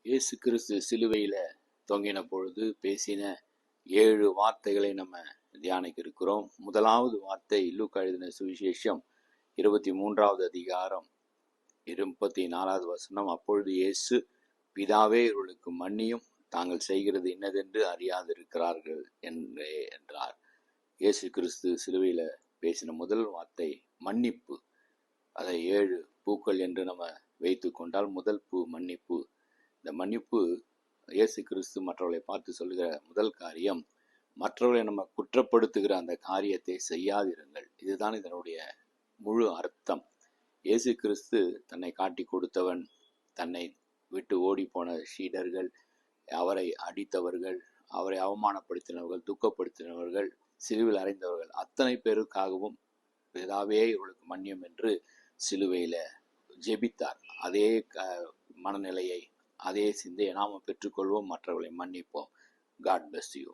இயேசு கிறிஸ்து சிலுவையில தொங்கின பொழுது பேசின 7 வார்த்தைகளை நம்ம தியானிக்க இருக்கிறோம். முதலாவது வார்த்தை லூக்கா எழுதின சுவிசேஷம் 23வது அதிகாரம் 34வது வசனம். அப்பொழுது இயேசு, பிதாவே இவர்களுக்கு மன்னியும், தாங்கள் செய்கிறது இன்னதென்று அறியாதிருக்கிறார்கள் என்றார். இயேசு கிறிஸ்து சிலுவையில பேசின முதல் வார்த்தை மன்னிப்பு. அதை 7 பூக்கள் என்று நம்ம வைத்து கொண்டால் முதல் பூ மன்னிப்பு. இந்த மன்னிப்பு, இயேசு கிறிஸ்து மற்றவர்களை பார்த்து சொல்லுகிற முதல் காரியம், மற்றவர்களை நம்ம குற்றப்படுத்துகிற அந்த காரியத்தை செய்யாதிருங்கள். இதுதான் இதனுடைய முழு அர்த்தம். இயேசு கிறிஸ்து தன்னை காட்டி கொடுத்தவன், தன்னை விட்டு ஓடி போன சீடர்கள், அவரை அடித்தவர்கள், அவரை அவமானப்படுத்தினவர்கள், துக்கப்படுத்தினவர்கள், சிலுவையில் அறைந்தவர்கள், அத்தனை பேருக்காகவும் பிதாவே இவர்களுக்கு மன்னியும் என்று சிலுவையில ஜெபித்தார். அதே மனநிலையை, அதே சிந்தையை நாம பெற்றுக்கொள்வோம், மற்றவர்களை மன்னிப்போம். God bless you.